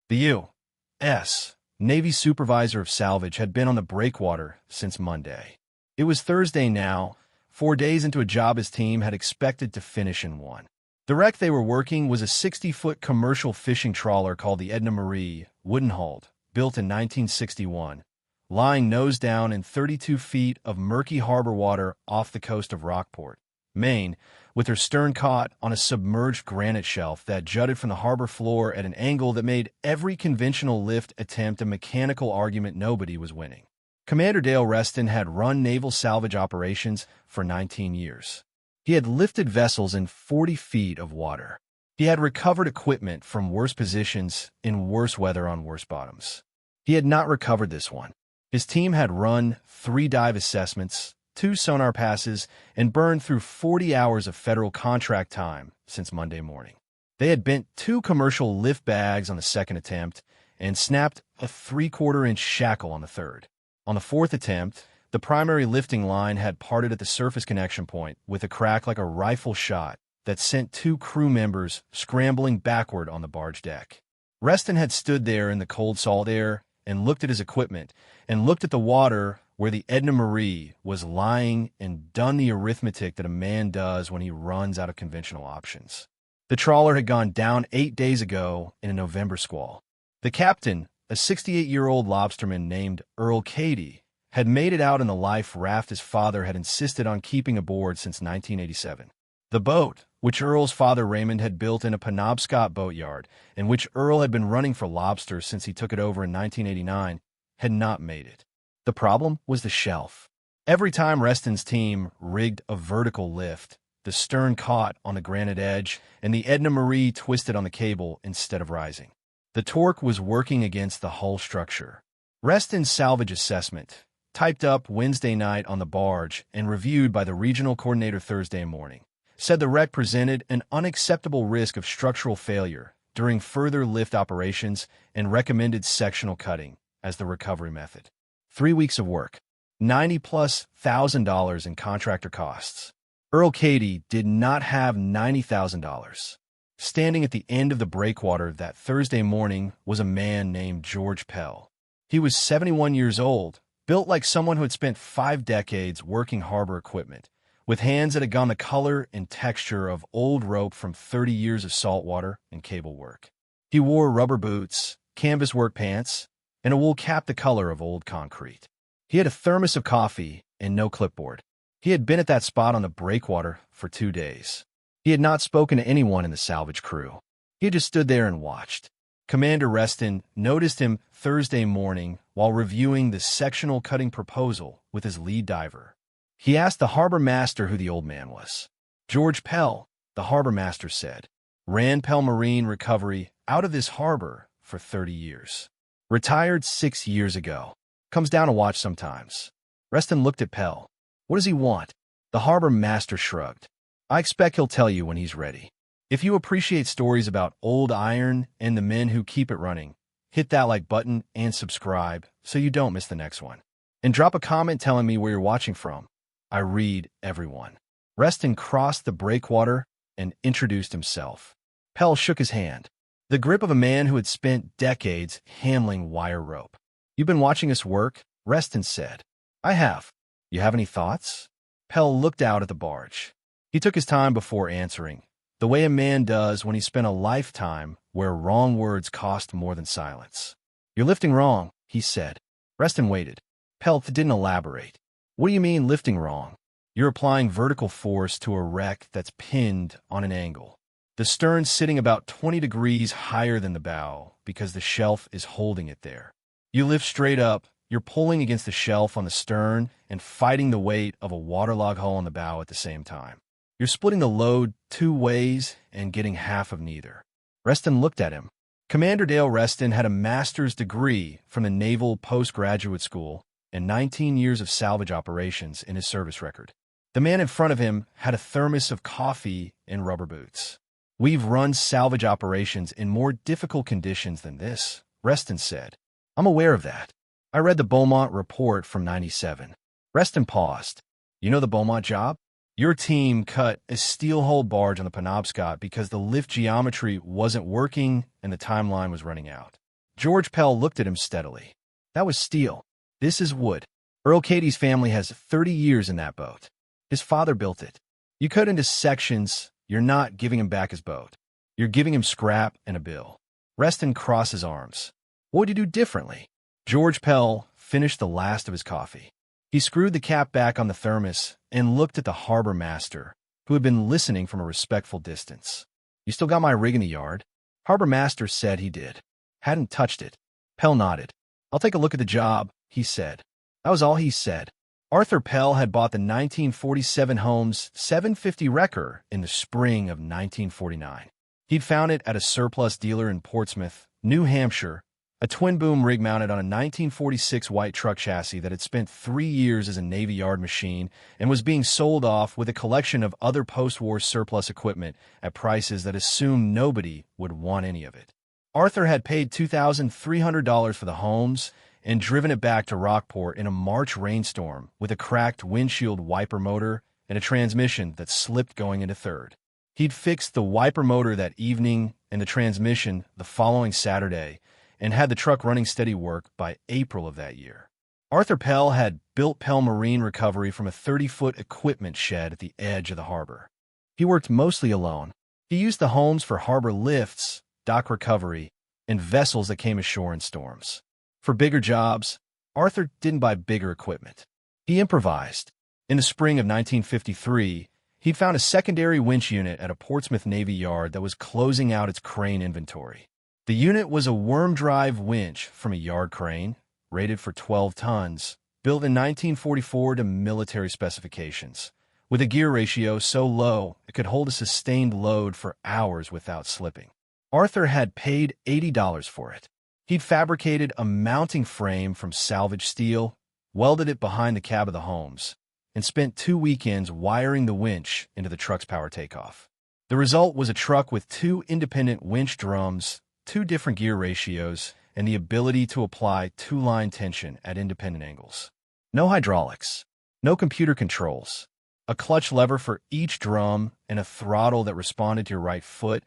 The U.S. Navy supervisor of Salvage had been on the breakwater since Monday. It was Thursday now, 4 days into a job his team had expected to finish in one. The wreck they were working was a 60-foot commercial fishing trawler called the Edna wooden-hulled, built in 1961, lying nose down in 32 feet of murky harbor water off the coast of Rockport, Maine, with her stern caught on a submerged granite shelf that jutted from the harbor floor at an angle that made every conventional lift attempt a mechanical argument nobody was winning. Commander Dale Reston had run naval salvage operations for 19 years. He had lifted vessels in 40 feet of water. He had recovered equipment from worse positions in worse weather on worse bottoms. He had not recovered this one. His team had run 3 dive assessments, 2 sonar passes, and burned through 40 hours of federal contract time since Monday morning. They had bent 2 commercial lift bags on the second attempt and snapped a 3/4-inch shackle on the third. On the 4th attempt, the primary lifting line had parted at the surface connection point with a crack like a rifle shot that sent 2 crew members scrambling backward on the barge deck. Reston had stood there in the cold salt air and looked at his equipment and looked at the water where the Edna was lying and done the arithmetic that a man does when he runs out of conventional options. The trawler had gone down 8 days ago in a November squall. The captain, a 68-year-old lobsterman named Earl Cady, had made it out in the life raft his father had insisted on keeping aboard since 1987. The boat, which Earl's father Raymond had built in a Penobscot boatyard, and which Earl had been running for lobsters since he took it over in 1989, had not made it. The problem was the shelf. Every time Reston's team rigged a vertical lift, the stern caught on the granite edge, and the Edna twisted on the cable instead of rising. The torque was working against the hull structure. Reston's salvage assessment, typed up Wednesday night on the barge and reviewed by the regional coordinator Thursday morning, said the wreck presented an unacceptable risk of structural failure during further lift operations and recommended sectional cutting as the recovery method. 3 weeks of work, $90,000+ in contractor costs. Earl Cady did not have $90,000. Standing at the end of the breakwater that Thursday morning was a man named George Pell. He was 71 years old, built like someone who had spent 5 decades working harbor equipment, with hands that had gone the color and texture of old rope from 30 years of saltwater and cable work. He wore rubber boots, canvas work pants, and a wool cap the color of old concrete. He had a thermos of coffee and no clipboard. He had been at that spot on the breakwater for 2 days. He had not spoken to anyone in the salvage crew. He had just stood there and watched. Commander Reston noticed him Thursday morning while reviewing the sectional cutting proposal with his lead diver. He asked the harbor master who the old man was. George Pell, the harbor master said, ran Pell Marine Recovery out of this harbor for 30 years. Retired 6 years ago. Comes down to watch sometimes. Reston looked at Pell. What does he want? The harbor master shrugged. I expect he'll tell you when he's ready. If you appreciate stories about old iron and the men who keep it running, hit that like button and subscribe so you don't miss the next one. And drop a comment telling me where you're watching from. I read everyone. Reston crossed the breakwater and introduced himself. Pell shook his hand. The grip of a man who had spent decades handling wire rope. You've been watching us work? Reston said. I have. You have any thoughts? Pell looked out at the barge. He took his time before answering, the way a man does when he spent a lifetime where wrong words cost more than silence. You're lifting wrong, he said. Reston waited. Pell didn't elaborate. What do you mean lifting wrong? You're applying vertical force to a wreck that's pinned on an angle. The stern's sitting about 20 degrees higher than the bow because the shelf is holding it there. You lift straight up, you're pulling against the shelf on the stern and fighting the weight of a waterlogged hull on the bow at the same time. You're splitting the load 2 ways and getting half of neither. Reston looked at him. Commander Dale Reston had a master's degree from the Naval Postgraduate School and 19 years of salvage operations in his service record. The man in front of him had a thermos of coffee and rubber boots. We've run salvage operations in more difficult conditions than this, Reston said. I'm aware of that. I read the Beaumont report from '97. Reston paused. You know the Beaumont job? Your team cut a steel-hulled barge on the Penobscot because the lift geometry wasn't working and the timeline was running out. George Pell looked at him steadily. That was steel. This is wood. Earl Cady's family has 30 years in that boat. His father built it. You cut into sections, you're not giving him back his boat. You're giving him scrap and a bill. Reston crossed his arms. What would you do differently? George Pell finished the last of his coffee. He screwed the cap back on the thermos and looked at the harbor master, who had been listening from a respectful distance. You still got my rig in the yard? Harbor master said he did. Hadn't touched it. Pell nodded. I'll take a look at the job, he said. That was all he said. Arthur Pell had bought the 1947 Holmes 750 wrecker in the spring of 1949. He'd found it at a surplus dealer in Portsmouth, New Hampshire, a twin-boom rig mounted on a 1946 white truck chassis that had spent 3 years as a Navy Yard machine and was being sold off with a collection of other post-war surplus equipment at prices that assumed nobody would want any of it. Arthur had paid $2,300 for the Holmes and driven it back to Rockport in a March rainstorm with a cracked windshield wiper motor and a transmission that slipped going into third. He'd fixed the wiper motor that evening and the transmission the following Saturday and had the truck running steady work by April of that year. Arthur Pell had built Pell Marine Recovery from a 30-foot equipment shed at the edge of the harbor. He worked mostly alone. He used the Holmes for harbor lifts, dock recovery, and vessels that came ashore in storms. For bigger jobs, Arthur didn't buy bigger equipment. He improvised. In the spring of 1953, he'd found a secondary winch unit at a Portsmouth Navy yard that was closing out its crane inventory. The unit was a worm-drive winch from a yard crane, rated for 12 tons, built in 1944 to military specifications, with a gear ratio so low it could hold a sustained load for hours without slipping. Arthur had paid $80 for it. He'd fabricated a mounting frame from salvage steel, welded it behind the cab of the Holmes, and spent 2 weekends wiring the winch into the truck's power takeoff. The result was a truck with 2 independent winch drums, 2 different gear ratios, and the ability to apply 2-line tension at independent angles. No hydraulics, no computer controls, a clutch lever for each drum and a throttle that responded to your right foot,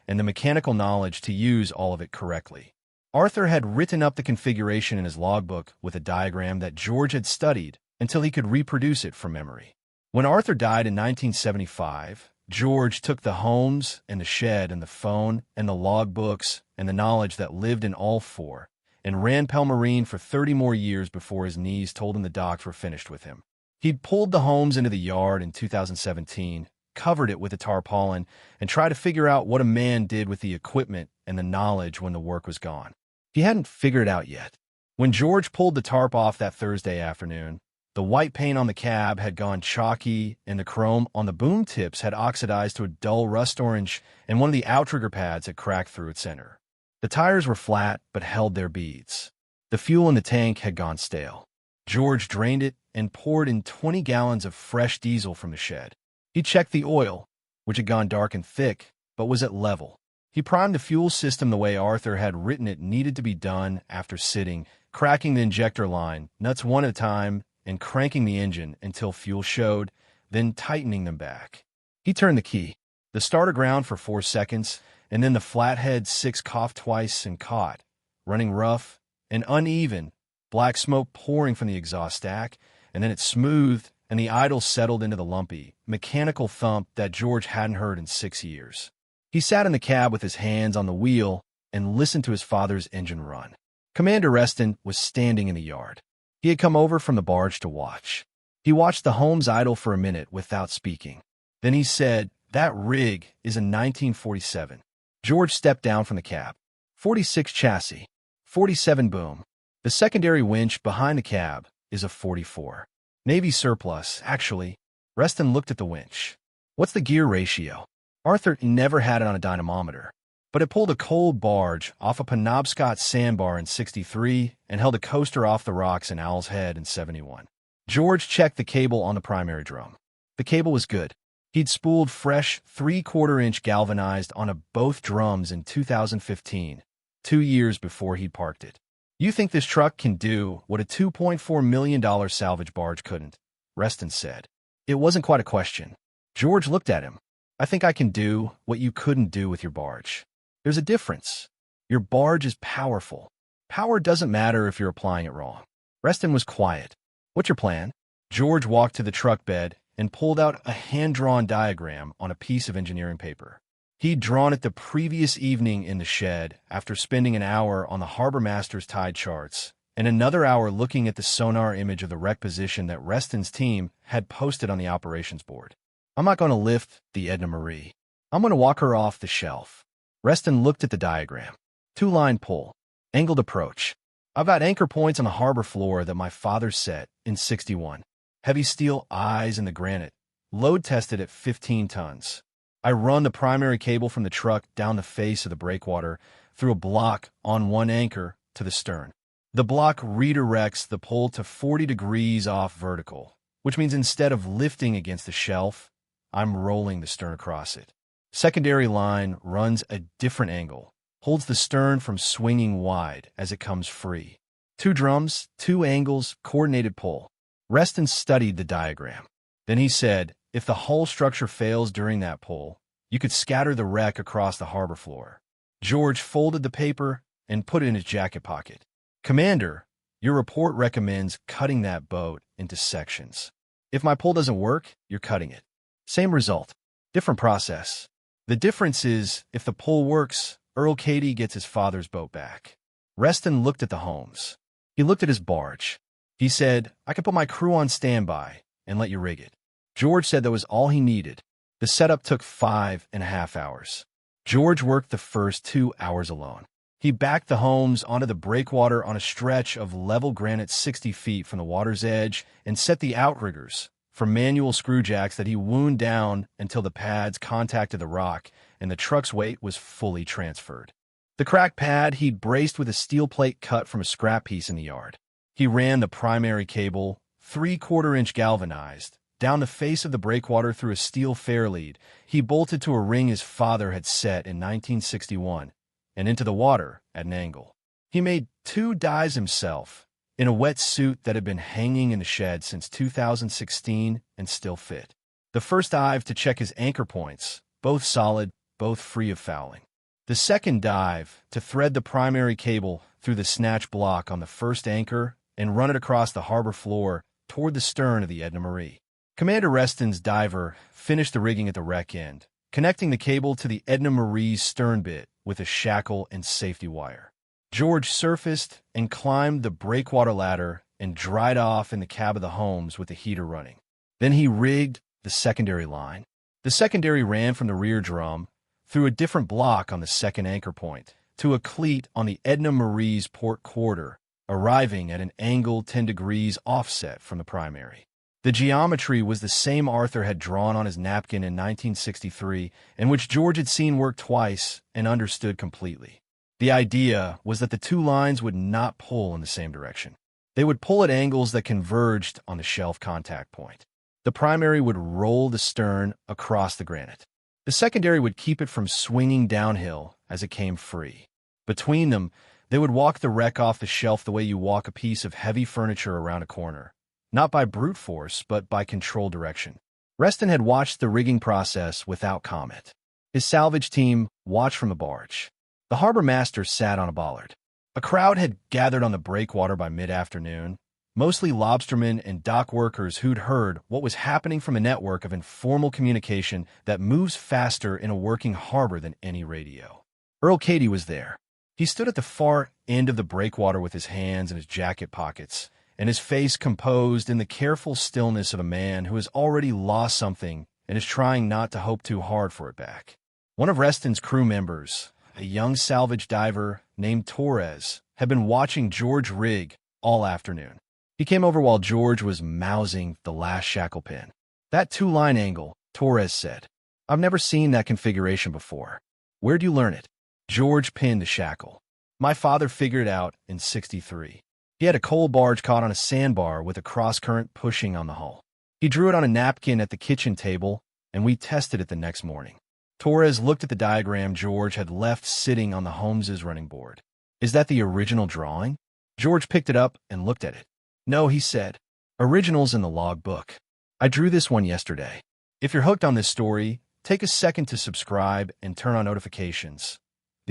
and the mechanical knowledge to use all of it correctly. Arthur had written up the configuration in his logbook with a diagram that George had studied until he could reproduce it from memory. When Arthur died in 1975, George took the Holmes and the shed and the phone and the logbooks and the knowledge that lived in all 4 and ran Pell Marine for 30 more years before his knees told him the docks were finished with him. He'd pulled the Holmes into the yard in 2017, covered it with a tarpaulin, and tried to figure out what a man did with the equipment and the knowledge when the work was gone. He hadn't figured it out yet. When George pulled the tarp off that Thursday afternoon, the white paint on the cab had gone chalky, and the chrome on the boom tips had oxidized to a dull rust orange, and one of the outrigger pads had cracked through its center. The tires were flat but held their beads. The fuel in the tank had gone stale. George drained it and poured in 20 gallons of fresh diesel from the shed. He checked the oil, which had gone dark and thick, but was at level. He primed the fuel system the way Arthur had written it needed to be done after sitting, cracking the injector line, nuts one at a time, and cranking the engine until fuel showed, then tightening them back. He turned the key. The starter ground for 4 seconds, and then the flathead 6 coughed twice and caught, running rough and uneven, black smoke pouring from the exhaust stack, and then it smoothed, and the idle settled into the lumpy, mechanical thump that George hadn't heard in 6 years. He sat in the cab with his hands on the wheel and listened to his father's engine run. Commander Reston was standing in the yard. He had come over from the barge to watch. He watched the Holmes idle for a minute without speaking. Then he said, "That rig is a 1947. George stepped down from the cab. 46 chassis, 47 boom. The secondary winch behind the cab is a 44. Navy surplus, actually." Reston looked at the winch. "What's the gear ratio?" Arthur never had it on a dynamometer, but it pulled a cold barge off a Penobscot sandbar in 63 and held a coaster off the rocks in Owl's Head in 71. George checked the cable on the primary drum. The cable was good. He'd spooled fresh 3/4-inch galvanized on both drums in 2015, 2 years before he'd parked it. "You think this truck can do what a $2.4 million salvage barge couldn't?" Reston said. It wasn't quite a question. George looked at him. "I think I can do what you couldn't do with your barge. There's a difference. Your barge is powerful. Power doesn't matter if you're applying it wrong. Reston was quiet. What's your plan? George walked to the truck bed and pulled out a hand-drawn diagram on a piece of engineering paper. He'd drawn it the previous evening in the shed after spending an hour on the harbor master's tide charts and another hour looking at the sonar image of the wreck position that Reston's team had posted on the operations board. I'm not going to lift the Edna Marie. I'm going to walk her off the shelf. Reston looked at the diagram. Two-line pull. Angled approach. I've got anchor points on the harbor floor that my father set in '61. Heavy steel eyes in the Granite. Load tested at 15 tons. I run the primary cable from the truck down the face of the breakwater through a block on one anchor to the stern. The block redirects the pull to 40 degrees off vertical, which means instead of lifting against the shelf, I'm rolling the stern across it. Secondary line runs a different angle, holds the stern from swinging wide as it comes free. 2 drums, 2 angles, coordinated pull. Reston studied the diagram. Then he said, if the hull structure fails during that pull, you could scatter the wreck across the harbor floor. George folded the paper and put it in his jacket pocket. Commander, your report recommends cutting that boat into sections. If my pull doesn't work, you're cutting it. Same result, different process. The difference is, if the pull works, Earl Cady gets his father's boat back. Reston looked at the Holmes. He looked at his barge. He said, I could put my crew on standby and let you rig it. George said that was all he needed. The setup took 5.5 hours. George worked the first 2 hours alone. He backed the Holmes onto the breakwater on a stretch of level granite 60 feet from the water's edge and set the outriggers for manual screw jacks that he wound down until the pads contacted the rock and the truck's weight was fully transferred. The cracked pad he'd braced with a steel plate cut from a scrap piece in the yard. He ran the primary cable, 3/4-inch galvanized, down the face of the breakwater through a steel fairlead he bolted to a ring his father had set in 1961 and into the water at an angle. He made 2 dives himself in a wet suit that had been hanging in the shed since 2016 and still fit. The first dive to check his anchor points, both solid, both free of fouling. The second dive to thread the primary cable through the snatch block on the first anchor and run it across the harbor floor toward the stern of the Edna Marie. Commander Reston's diver finished the rigging at the wreck end, connecting the cable to the Edna Marie's stern bit with a shackle and safety wire. George surfaced and climbed the breakwater ladder and dried off in the cab of the Holmes with the heater running. Then he rigged the secondary line. The secondary ran from the rear drum through a different block on the second anchor point to a cleat on the Edna Marie's port quarter, arriving at an angle 10 degrees offset from the primary. The geometry was the same Arthur had drawn on his napkin in 1963 and which George had seen work twice and understood completely. The idea was that the 2 lines would not pull in the same direction. They would pull at angles that converged on the shelf contact point. The primary would roll the stern across the Granite. The secondary would keep it from swinging downhill as it came free. Between them, they would walk the wreck off the shelf the way you walk a piece of heavy furniture around a corner. Not by brute force, but by controlled direction. Reston had watched the rigging process without comment. His salvage team watched from the barge. The harbor master sat on a bollard. A crowd had gathered on the breakwater by mid-afternoon, mostly lobstermen and dock workers who'd heard what was happening from a network of informal communication that moves faster in a working harbor than any radio. Earl Cady was there. He stood at the far end of the breakwater with his hands in his jacket pockets, and his face composed in the careful stillness of a man who has already lost something and is trying not to hope too hard for it back. One of Reston's crew members, a young salvage diver named Torres, had been watching George rig all afternoon. He came over while George was mousing the last shackle pin. That 2-line angle, Torres said. I've never seen that configuration before. Where'd you learn it? George pinned the shackle. My father figured it out in '63. He had a coal barge caught on a sandbar with a cross-current pushing on the hull. He drew it on a napkin at the kitchen table, and we tested it the next morning. Torres looked at the diagram George had left sitting on the Holmes's running board. Is that the original drawing? George picked it up and looked at it. No, he said. Original's in the log book. I drew this one yesterday. If you're hooked on this story, take a second to subscribe and turn on notifications.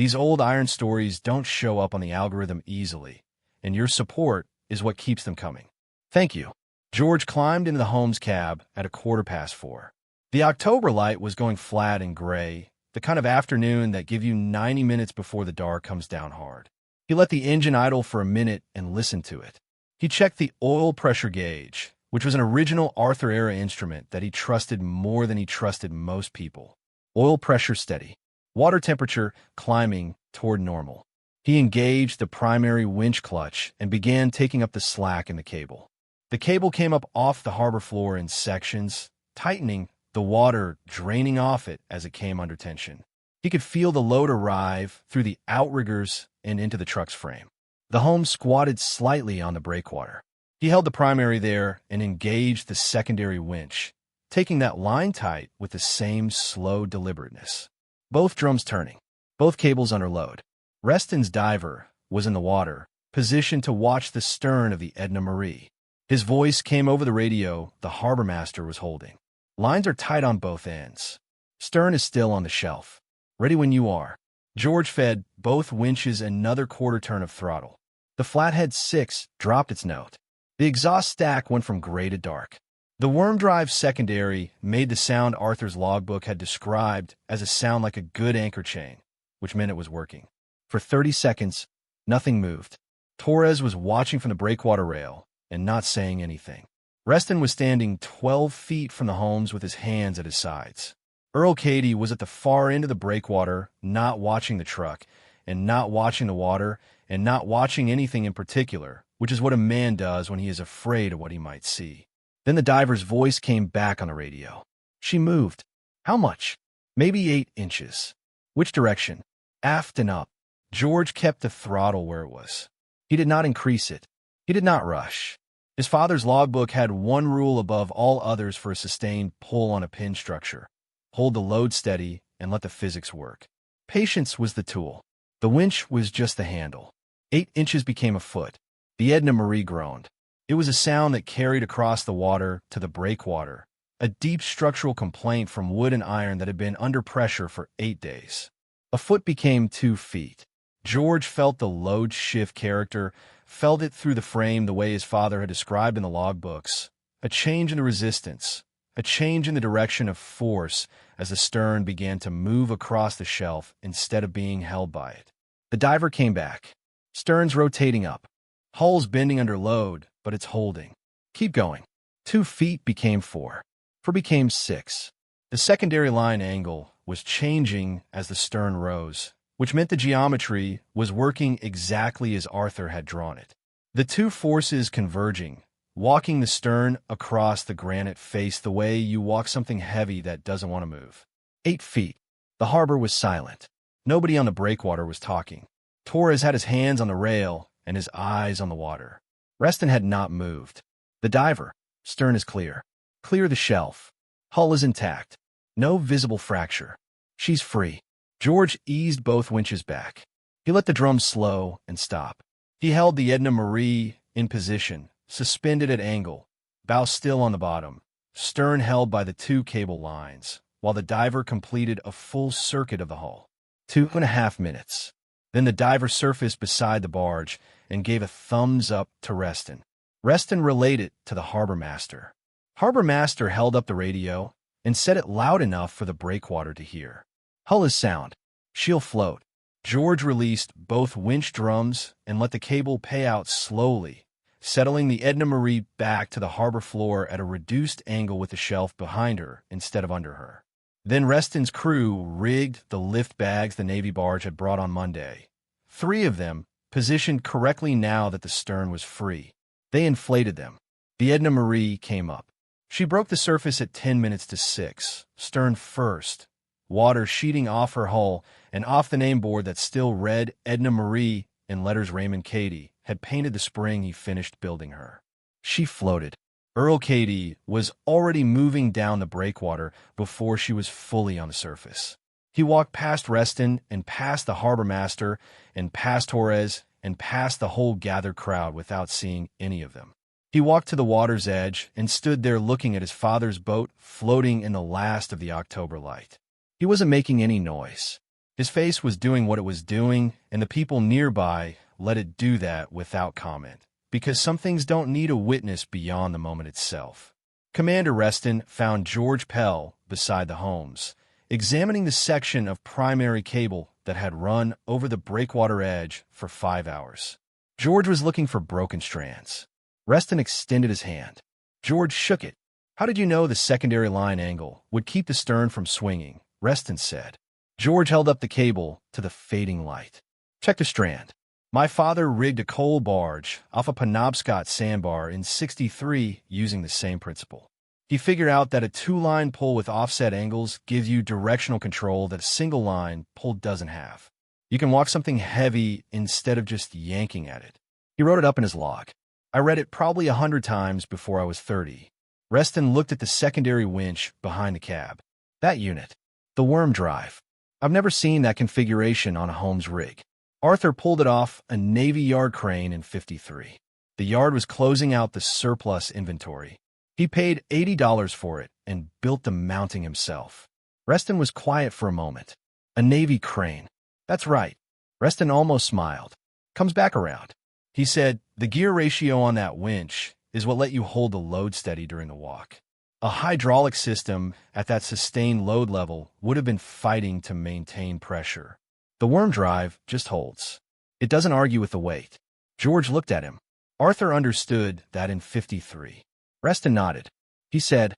These old iron stories don't show up on the algorithm easily, and your support is what keeps them coming. Thank you. George climbed into the Holmes cab at 4:15. The October light was going flat and gray, the kind of afternoon that give you 90 minutes before the dark comes down hard. He let the engine idle for a minute and listened to it. He checked the oil pressure gauge, which was an original Arthur-era instrument that he trusted more than he trusted most people. Oil pressure steady. Water temperature climbing toward normal. He engaged the primary winch clutch and began taking up the slack in the cable. The cable came up off the harbor floor in sections, tightening, the water draining off it as it came under tension. He could feel the load arrive through the outriggers and into the truck's frame. The Holmes squatted slightly on the breakwater. He held the primary there and engaged the secondary winch, taking that line tight with the same slow deliberateness. Both drums turning, both cables under load. Reston's diver was in the water, positioned to watch the stern of the Edna Marie. His voice came over the radio the harbor master was holding. Lines are tight on both ends. Stern is still on the shelf. Ready when you are. George fed both winches another quarter turn of throttle. The Flathead 6 dropped its note. The exhaust stack went from gray to dark. The worm drive secondary made the sound Arthur's logbook had described as a sound like a good anchor chain, which meant it was working. For 30 seconds, nothing moved. Torres was watching from the breakwater rail and not saying anything. Reston was standing 12 feet from the Holmes with his hands at his sides. Earl Cady was at the far end of the breakwater, not watching the truck, and not watching the water, and not watching anything in particular, which is what a man does when he is afraid of what he might see. Then the diver's voice came back on the radio. She moved. How much? Maybe 8 inches. Which direction? Aft and up. George kept the throttle where it was. He did not increase it. He did not rush. His father's logbook had one rule above all others for a sustained pull on a pin structure. Hold the load steady and let the physics work. Patience was the tool. The winch was just the handle. 8 inches became a foot. The Edna Marie groaned. It was a sound that carried across the water to the breakwater, a deep structural complaint from wood and iron that had been under pressure for 8 days. A foot became 2 feet. George felt the load shift character, felt it through the frame the way his father had described in the logbooks. A change in the resistance, a change in the direction of force as the stern began to move across the shelf instead of being held by it. The diver came back. Stern's rotating up. Hull's bending under load, but it's holding. Keep going. 2 feet became 4. 4 became 6. The secondary line angle was changing as the stern rose, which meant the geometry was working exactly as Arthur had drawn it. The two forces converging, walking the stern across the granite face the way you walk something heavy that doesn't want to move. 8 feet. The harbor was silent. Nobody on the breakwater was talking. Torres had his hands on the rail and his eyes on the water. Reston had not moved. The diver. Stern is clear. Clear the shelf. Hull is intact. No visible fracture. She's free. George eased both winches back. He let the drums slow and stop. He held the Edna Marie in position, suspended at angle, bow still on the bottom, stern held by the 2 cable lines, while the diver completed a full circuit of the hull. 2.5 minutes. Then the diver surfaced beside the barge and gave a thumbs up to Reston. Reston relayed it to the harbor master. Harbor master held up the radio and said it loud enough for the breakwater to hear. Hull is sound. She'll float. George released both winch drums and let the cable pay out slowly, settling the Edna Marie back to the harbor floor at a reduced angle with the shelf behind her instead of under her. Then Reston's crew rigged the lift bags the Navy barge had brought on Monday. 3 of them, positioned correctly now that the stern was free. They inflated them. The Edna Marie came up. She broke the surface at 10 minutes to 6, stern first, water sheeting off her hull and off the name board that still read Edna Marie in letters Raymond Cady had painted the spring he finished building her. She floated. Earl Cady was already moving down the breakwater before she was fully on the surface. He walked past Reston and past the harbor master and past Torres and past the whole gathered crowd without seeing any of them. He walked to the water's edge and stood there looking at his father's boat floating in the last of the October light. He wasn't making any noise. His face was doing what it was doing, and the people nearby let it do that without comment, because some things don't need a witness beyond the moment itself. Commander Reston found George Pell beside the Holmes, examining the section of primary cable that had run over the breakwater edge for 5 hours. George was looking for broken strands. Reston extended his hand. George shook it. "How did you know the secondary line angle would keep the stern from swinging?" Reston said. George held up the cable to the fading light. "Check the strand. My father rigged a coal barge off a Penobscot sandbar in '63 using the same principle. He figured out that a two-line pull with offset angles gives you directional control that a single-line pull doesn't have. You can walk something heavy instead of just yanking at it." He wrote it up in his log. "I read it probably 100 times before I was 30. Reston looked at the secondary winch behind the cab. "That unit. The worm drive. I've never seen that configuration on a Holmes rig. Arthur pulled it off a Navy yard crane in '53. The yard was closing out the surplus inventory. He paid $80 for it and built the mounting himself." Reston was quiet for a moment. "A Navy crane. That's right." Reston almost smiled. "Comes back around." He said, "The gear ratio on that winch is what let you hold the load steady during the walk. A hydraulic system at that sustained load level would have been fighting to maintain pressure. The worm drive just holds. It doesn't argue with the weight." George looked at him. Arthur understood that in '53. Reston nodded. He said,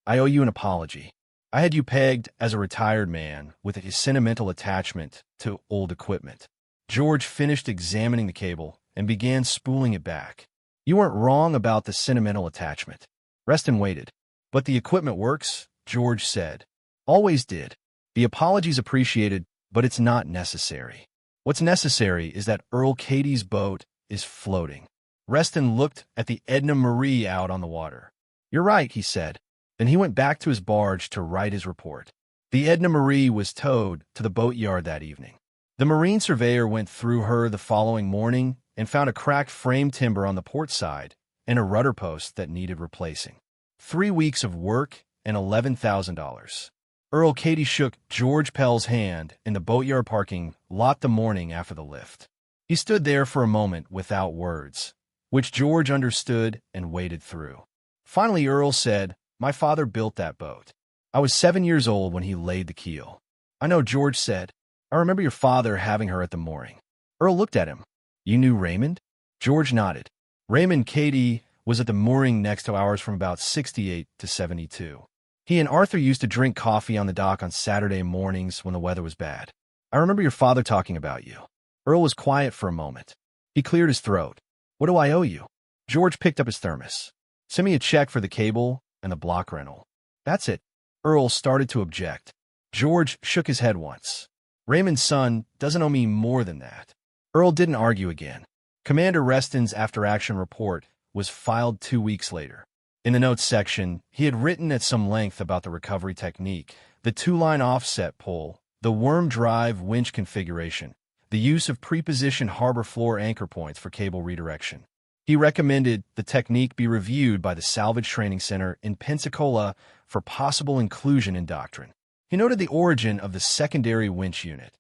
"I owe you an apology. I had you pegged as a retired man with a sentimental attachment to old equipment." George finished examining the cable and began spooling it back. "You weren't wrong about the sentimental attachment." Reston waited. "But the equipment works," George said. "Always did. The apology's appreciated, but it's not necessary. What's necessary is that Earl Katie's boat is floating." Reston looked at the Edna Marie out on the water. "You're right," he said. Then he went back to his barge to write his report. The Edna Marie was towed to the boatyard that evening. The marine surveyor went through her the following morning and found a cracked frame timber on the port side and a rudder post that needed replacing. 3 weeks of work and $11,000. Earl Katie shook George Pell's hand in the boatyard parking lot the morning after the lift. He stood there for a moment without words, which George understood and waded through. Finally, Earl said, "My father built that boat. I was 7 years old when he laid the keel." "I know," George said. "I remember your father having her at the mooring." Earl looked at him. "You knew Raymond?" George nodded. "Raymond Katie was at the mooring next to ours from about '68 to '72. He and Arthur used to drink coffee on the dock on Saturday mornings when the weather was bad. I remember your father talking about you." Earl was quiet for a moment. He cleared his throat. "What do I owe you?" George picked up his thermos. "Send me a check for the cable and the block rental." "That's it." Earl started to object. George shook his head once. "Raymond's son doesn't owe me more than that." Earl didn't argue again. Commander Reston's after-action report was filed 2 weeks later. In the notes section, he had written at some length about the recovery technique, the two-line offset pull, the worm drive winch configuration, the use of prepositioned harbor floor anchor points for cable redirection. He recommended the technique be reviewed by the Salvage Training Center in Pensacola for possible inclusion in doctrine. He noted the origin of the secondary winch unit.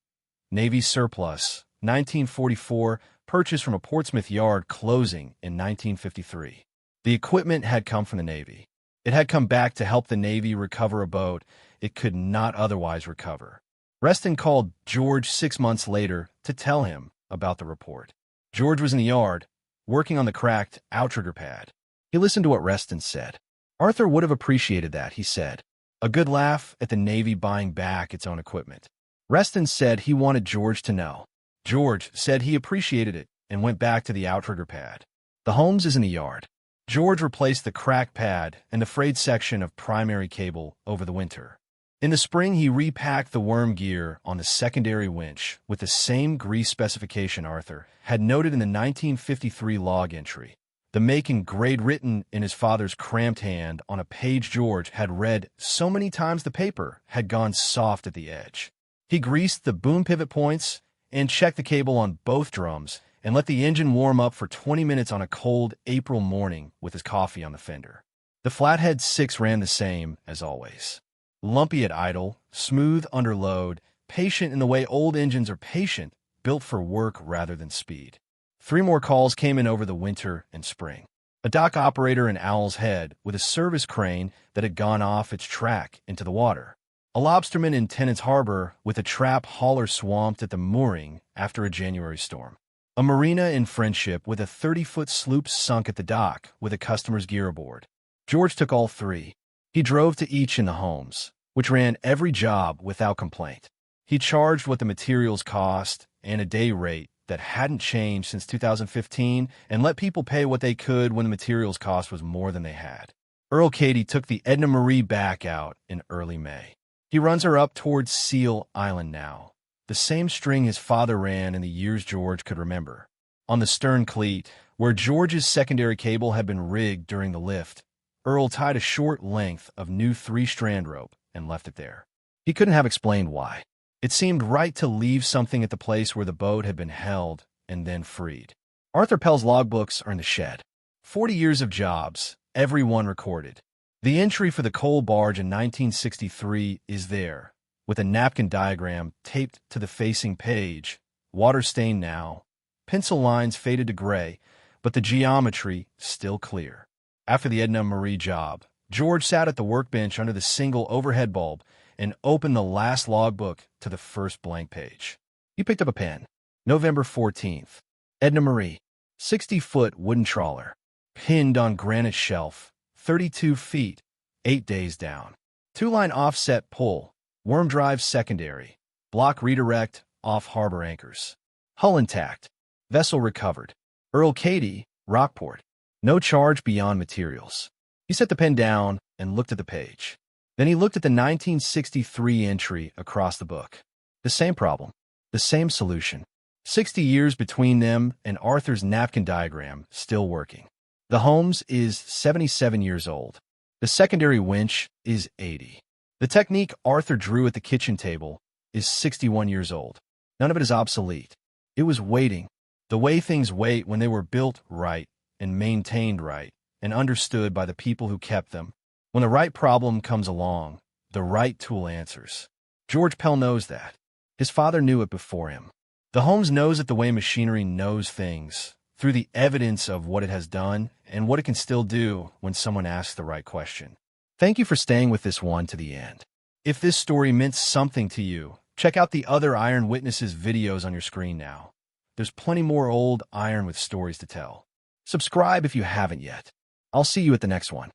Navy surplus, 1944, purchased from a Portsmouth yard closing in 1953. The equipment had come from the Navy. It had come back to help the Navy recover a boat it could not otherwise recover. Reston called George 6 months later to tell him about the report. George was in the yard, working on the cracked outrigger pad. He listened to what Reston said. Arthur would have appreciated that, he said. A good laugh at the Navy buying back its own equipment. Reston said he wanted George to know. George said he appreciated it and went back to the outrigger pad. The Holmes is in the yard. George replaced the cracked pad and the frayed section of primary cable over the winter. In the spring, he repacked the worm gear on the secondary winch with the same grease specification Arthur had noted in the 1953 log entry. The make and grade written in his father's cramped hand on a page George had read so many times the paper had gone soft at the edge. He greased the boom pivot points and checked the cable on both drums and let the engine warm up for 20 minutes on a cold April morning with his coffee on the fender. The Flathead 6 ran the same as always. Lumpy at idle, smooth under load, patient in the way old engines are patient, built for work rather than speed. 3 more calls came in over the winter and spring. A dock operator in Owl's Head with a service crane that had gone off its track into the water. A lobsterman in Tennant's Harbor with a trap hauler swamped at the mooring after a January storm. A marina in Friendship with a 30-foot sloop sunk at the dock with a customer's gear aboard. George took all 3. He drove to each in the Holmes, which ran every job without complaint. He charged what the materials cost and a day rate that hadn't changed since 2015 and let people pay what they could when the materials cost was more than they had. Earl Cady took the Edna Marie back out in early May. He runs her up towards Seal Island now, the same string his father ran in the years George could remember. On the stern cleat, where George's secondary cable had been rigged during the lift, Earl tied a short length of new 3-strand rope and left it there. He couldn't have explained why. It seemed right to leave something at the place where the boat had been held and then freed. Arthur Pell's logbooks are in the shed. 40 years of jobs, every one recorded. The entry for the coal barge in 1963 is there, with a napkin diagram taped to the facing page, water-stained now, pencil lines faded to gray, but the geometry still clear. After the Edna Marie job, George sat at the workbench under the single overhead bulb and opened the last logbook to the first blank page. He picked up a pen. November 14th. Edna Marie, 60-foot wooden trawler, pinned on granite shelf, 32 feet, 8 days down. 2-line offset pull, worm drive secondary, block redirect off harbor anchors. Hull intact. Vessel recovered. Earl Cady, Rockport. No charge beyond materials. He set the pen down and looked at the page. Then he looked at the 1963 entry across the book. The same problem, the same solution. 60 years between them and Arthur's napkin diagram still working. The Holmes is 77 years old. The secondary winch is 80. The technique Arthur drew at the kitchen table is 61 years old. None of it is obsolete. It was waiting, the way things wait when they were built right and maintained right and understood by the people who kept them. When the right problem comes along, the right tool answers. George Pell knows that. His father knew it before him. The Holmes knows it the way machinery knows things, through the evidence of what it has done and what it can still do when someone asks the right question. Thank you for staying with this one to the end. If this story meant something to you, check out the other Iron Witnesses videos on your screen now. There's plenty more old iron with stories to tell. Subscribe if you haven't yet. I'll see you at the next one.